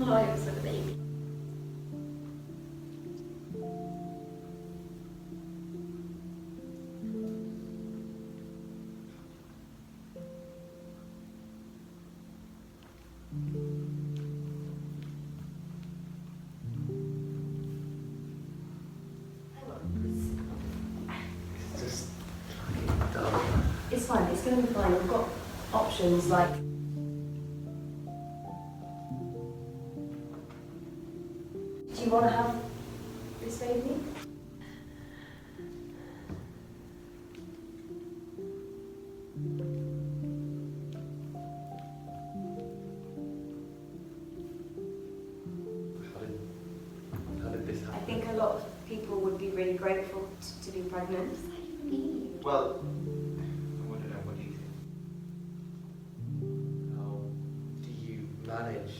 lives with a baby. It's just fucking dumb. It's fine, it's going to be fine. We've got options like... Do you want to have this baby? How did this I happen? think a lot of people would be really grateful to be pregnant. Well, I don't know, what do you think? How do you manage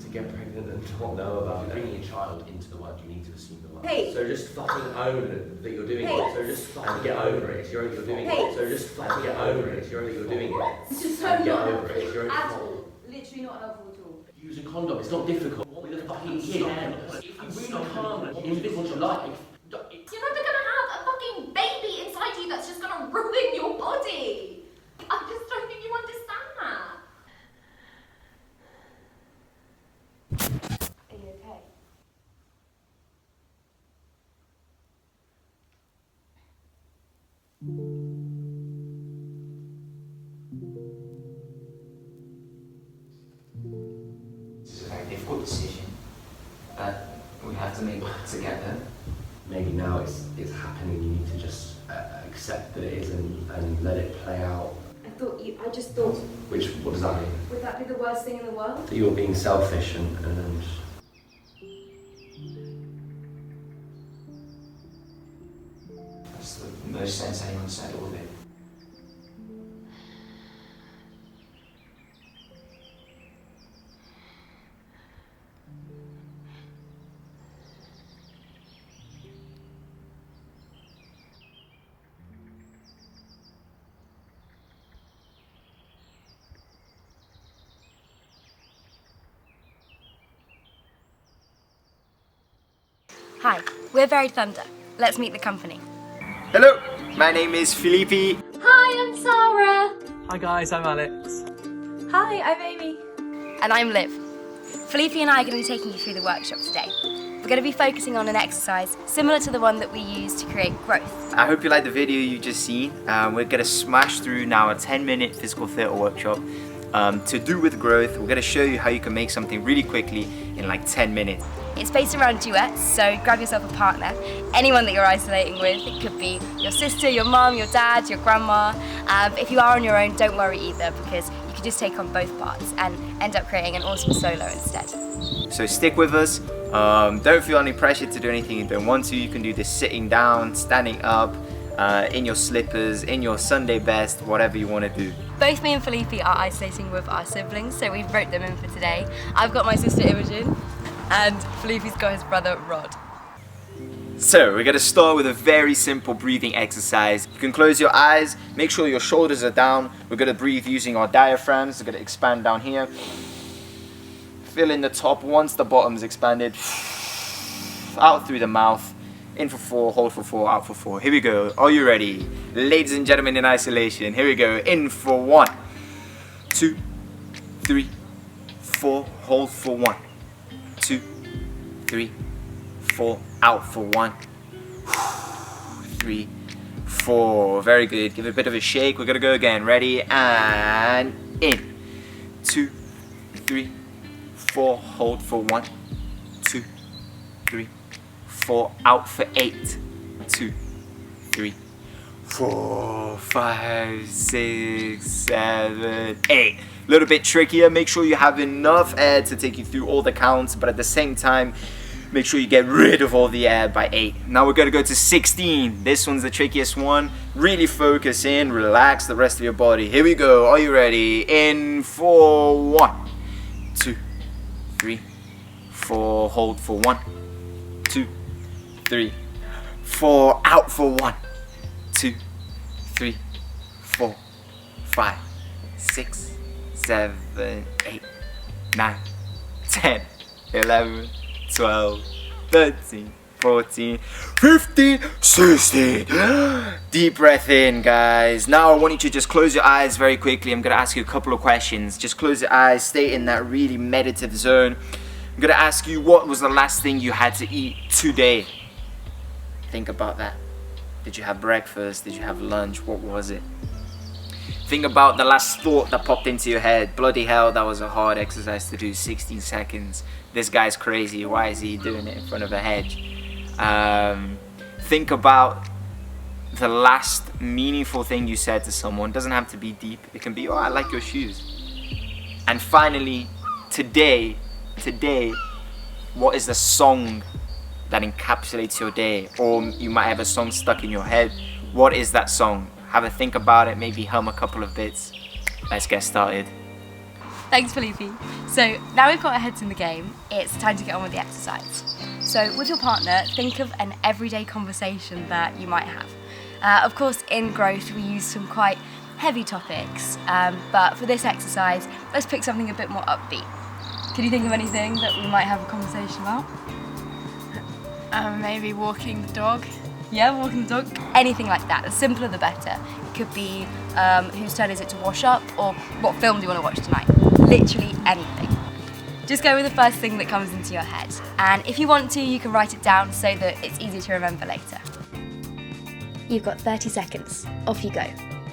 to get pregnant and not know about it? Bringing a child into the world, you need to assume the world. Hey! So just fucking own that you're doing Hey. it. So just fucking get over it. You're doing Hey. it. So just fucking get over it. You're doing it. It's just so Get not over it. It's your own at fault. all. Literally not helpful at all. Use a condom. It's not difficult. With a fucking kid. If you really can't envisage your life, You're never gonna have a fucking baby inside you that's just gonna ruin your body. I just don't think you understand that. Are you okay? This is a very difficult decision that we have to make together. maybe now it's happening. You need to just accept that it is and let it play out. I just thought, What does that mean? would that be the worst thing in the world? That you're being selfish and That's the most sense anyone said all of it. Hi, we're Very Thunder. Let's meet the company. Hello, my name is Felipe. Hi, I'm Sarah. Hi guys, I'm Alex. Hi, I'm Amy. And I'm Liv. Felipe and I are going to be taking you through the workshop today. We're going to be focusing on an exercise similar to the one that we use to create growth. I hope you like the video you just seen. We're gonna smash through now a 10-minute physical theatre workshop to do with growth. We're gonna show you how you can make something really quickly in like 10 minutes. It's based around duets, so grab yourself a partner, anyone that you're isolating with. It could be your sister, your mum, your dad, your grandma. If you are on your own, don't worry either, because you can just take on both parts and end up creating an awesome solo instead. So stick with us. Don't feel any pressure to do anything you don't want to. You can do this sitting down, standing up, in your slippers, in your Sunday best, whatever you want to do. Both me and Felipe are isolating with our siblings, so we've wrote them in for today. I've got my sister Imogen, and Felipe's got his brother Rod. So we're gonna start with a very simple breathing exercise. You can close your eyes, make sure your shoulders are down. We're gonna breathe using our diaphragms. We're gonna expand down here. Fill in the top once the bottom's expanded. Out through the mouth. In for 4, hold for 4, out for 4. Here we go. Are you ready? Ladies and gentlemen in isolation. Here we go. In for 1, 2, 3, 4. Hold for 1, 2, 3, 4. Out for 1, 3, 4. Very good. Give it a bit of a shake. We're gonna go again. Ready? And in. 2, 3, 4. Hold for 1, 2, 3, 4. Out for 8. 2, 3, 4, 5, 6, 7, 8. A little bit trickier. Make sure you have enough air to take you through all the counts, but at the same time, make sure you get rid of all the air by 8. Now we're gonna go to 16. This one's the trickiest one. Really focus in, relax the rest of your body. Here we go. Are you ready? In for 1, 2, 3, 4. Hold for 1, 2, 3, 4. Out for 1, 2, 3, 4, 5, 6, 7, 8, 9, 10. 11, 12, 13, 14, 15, 16. Deep breath in, guys. Now I want you to just close your eyes very quickly. I'm going to ask you a couple of questions. Just close your eyes, stay in that really meditative zone. I'm going to ask you, what was the last thing you had to eat today? Think about that. Did you have breakfast? Did you have lunch? What was it? Think about the last thought that popped into your head. Bloody hell, that was a hard exercise to do. 16 seconds. This guy's crazy. Why is he doing it in front of a hedge? Think about the last meaningful thing you said to someone. Doesn't have to be deep. It can be, oh, I like your shoes. And finally, today, what is the song that encapsulates your day? Or you might have a song stuck in your head. What is that song? Have a think about it, maybe hum a couple of bits. Let's get started. Thanks, Felipe. So now we've got our heads in the game, it's time to get on with the exercise. So with your partner, think of an everyday conversation that you might have. Of course, in growth, we use some quite heavy topics, but for this exercise, let's pick something a bit more upbeat. Can you think of anything that we might have a conversation about? Maybe walking the dog. Yeah, walking the dog. Anything like that. The simpler the better. It could be whose turn is it to wash up, or what film do you want to watch tonight? Literally anything. Just go with the first thing that comes into your head. And if you want to, you can write it down so that it's easy to remember later. You've got 30 seconds. Off you go.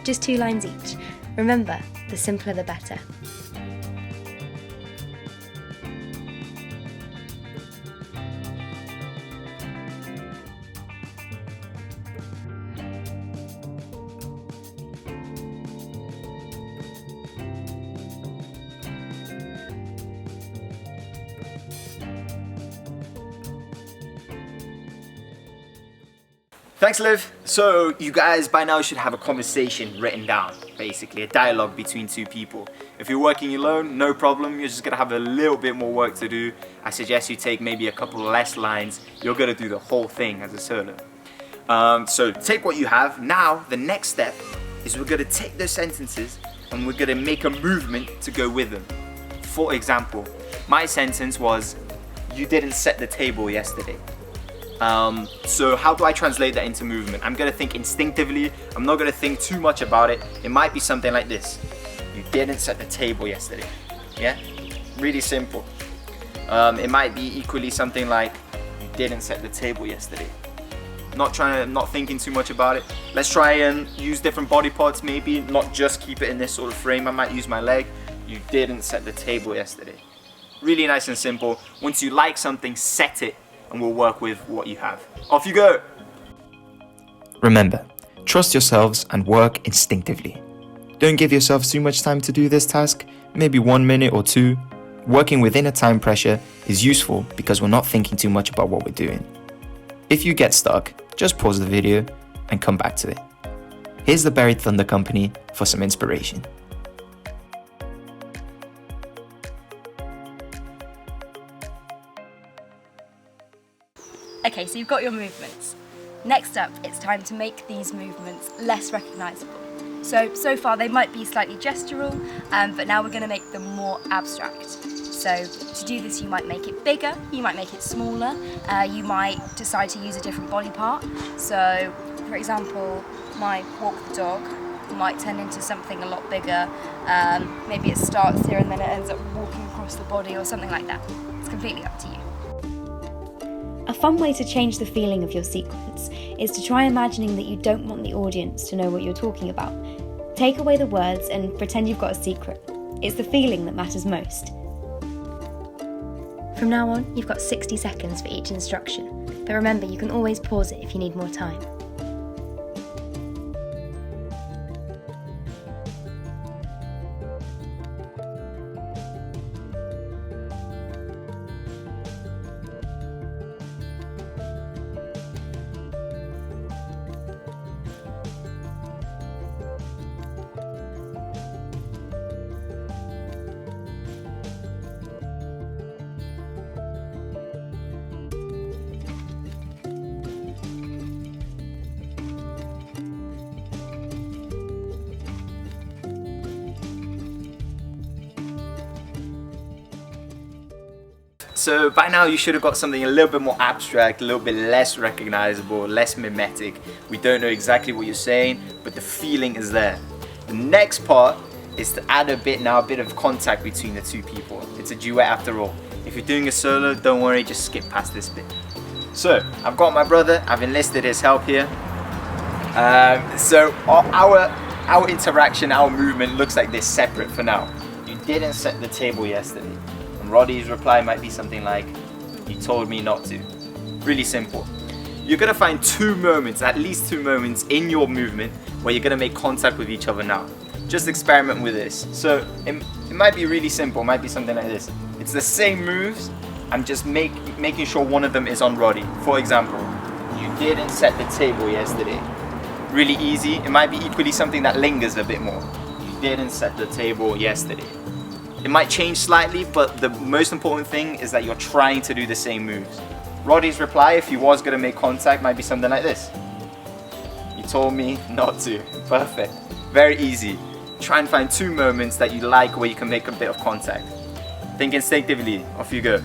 Just 2 lines each. Remember, the simpler the better. Thanks, Liv. So you guys by now should have a conversation written down, basically a dialogue between two people. If you're working alone, no problem, you're just gonna have a little bit more work to do. I suggest you take maybe a couple less lines. You're gonna do the whole thing as a solo. So take what you have. Now the next step is we're gonna take those sentences and we're gonna make a movement to go with them. For example, my sentence was, you didn't set the table yesterday. So how do I translate that into movement? I'm gonna think instinctively. I'm not gonna think too much about it. It might be something like this. You didn't set the table yesterday. Yeah? Really simple. It might be equally something like, you didn't set the table yesterday. Not thinking too much about it. Let's try and use different body parts maybe, not just keep it in this sort of frame. I might use my leg. You didn't set the table yesterday. Really nice and simple. Once you like something, set it, and we'll work with what you have. Off you go! Remember, trust yourselves and work instinctively. Don't give yourselves too much time to do this task, maybe 1 minute or 2. Working within a time pressure is useful because we're not thinking too much about what we're doing. If you get stuck, just pause the video and come back to it. Here's the Buried Thunder Company for some inspiration. Okay, so you've got your movements. Next up, it's time to make these movements less recognisable. So far they might be slightly gestural, but now we're going to make them more abstract. So to do this, you might make it bigger, you might make it smaller, you might decide to use a different body part. So, for example, my walk the dog might turn into something a lot bigger. Maybe it starts here and then it ends up walking across the body or something like that. It's completely up to you. A fun way to change the feeling of your sequence is to try imagining that you don't want the audience to know what you're talking about. Take away the words and pretend you've got a secret. It's the feeling that matters most. From now on, you've got 60 seconds for each instruction, but remember, you can always pause it if you need more time. So by now you should have got something a little bit more abstract, a little bit less recognizable, less mimetic. We don't know exactly what you're saying, but the feeling is there. The next part is to add a bit of contact between the two people. It's a duet after all. If you're doing a solo, don't worry, just skip past this bit. So I've got my brother, I've enlisted his help here. So our interaction, our movement looks like this, separate for now. You didn't set the table yesterday. And Roddy's reply might be something like, you told me not to. Really simple. You're gonna find two moments, at least two moments in your movement where you're gonna make contact with each other now. Just experiment with this. So it might be really simple, it might be something like this. It's the same moves, I'm just making sure one of them is on Roddy. For example, you didn't set the table yesterday. Really easy. It might be equally something that lingers a bit more. You didn't set the table yesterday. It might change slightly, but the most important thing is that you're trying to do the same moves. Roddy's reply, if he was going to make contact, might be something like this. You told me not to. Perfect. Very easy. Try and find two moments that you like where you can make a bit of contact. Think instinctively. Off you go.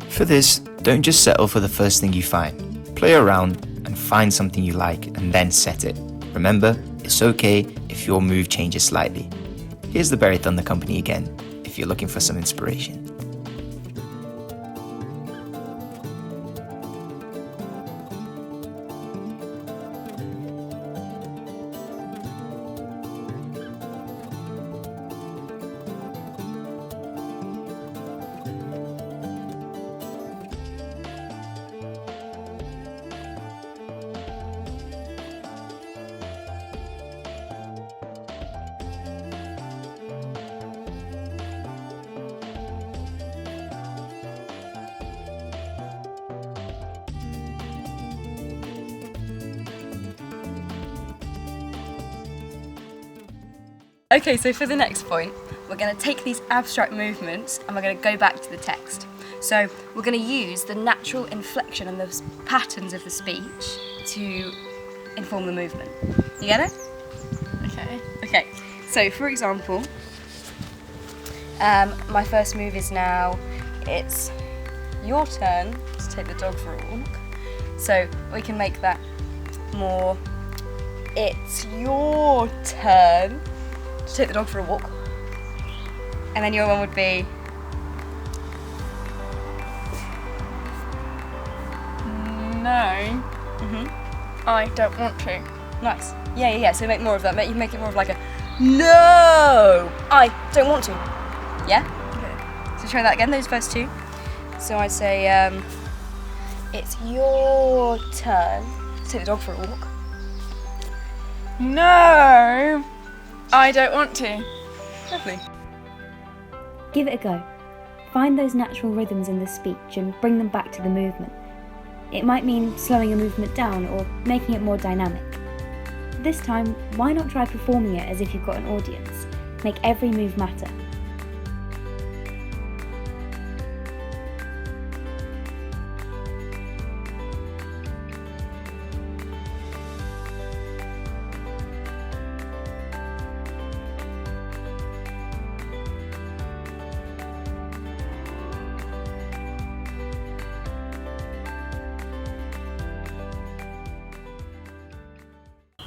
For this, don't just settle for the first thing you find. Play around and find something you like and then set it. Remember, it's okay if your move changes slightly. Here's the Berry Thunder Company again, if you're looking for some inspiration. Okay, so for the next point, we're going to take these abstract movements and we're going to go back to the text. So we're going to use the natural inflection and the patterns of the speech to inform the movement. You get it? Okay. Okay, so for example, my first move is now, it's your turn to take the dog for a walk. So we can make that more, it's your turn to take the dog for a walk. And then your one would be, No. I don't want to. nice. Yeah. So make more of that. You make it more of like a, no, I don't want to. Yeah? Okay. So try that again, those first two. So I'd say, it's your turn to take the dog for a walk. No. I don't want to. Lovely. Give it a go. Find those natural rhythms in the speech and bring them back to the movement. It might mean slowing a movement down or making it more dynamic. This time, why not try performing it as if you've got an audience? Make every move matter.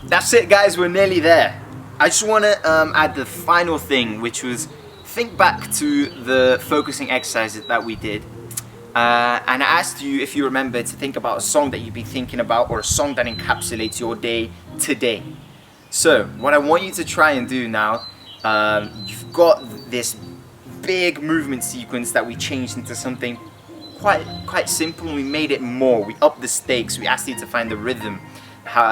That's it, guys, we're nearly there. I just want to add the final thing, which was think back to the focusing exercises that we did. And I asked you, if you remember, to think about a song that you've been thinking about or a song that encapsulates your day today. So what I want you to try and do now, you've got this big movement sequence that we changed into something quite simple, and we made it more. We upped the stakes. We asked you to find the rhythm,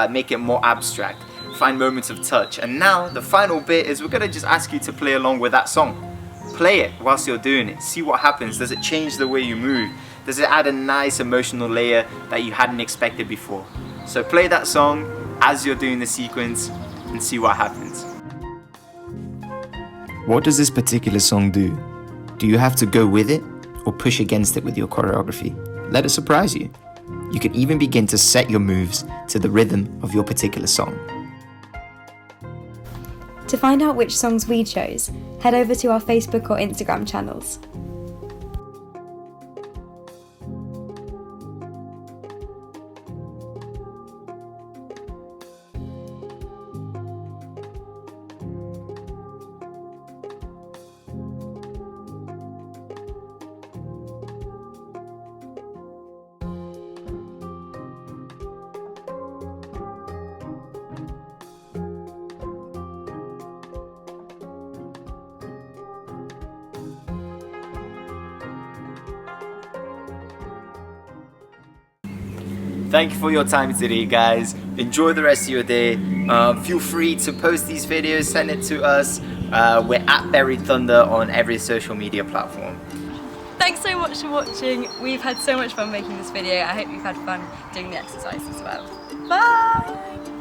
make it more abstract, find moments of touch. And now the final bit is we're gonna just ask you to play along with that song. Play it whilst you're doing it. See what happens. Does it change the way you move? Does it add a nice emotional layer that you hadn't expected before? So play that song as you're doing the sequence and see what happens. What does this particular song do? Do you have to go with it or push against it with your choreography? Let it surprise you. You can even begin to set your moves to the rhythm of your particular song. To find out which songs we chose, head over to our Facebook or Instagram channels. Thank you for your time today, guys. Enjoy the rest of your day. Feel free to post these videos, send it to us. We're at Buried Thunder on every social media platform. Thanks so much for watching. We've had so much fun making this video. I hope you've had fun doing the exercise as well. Bye!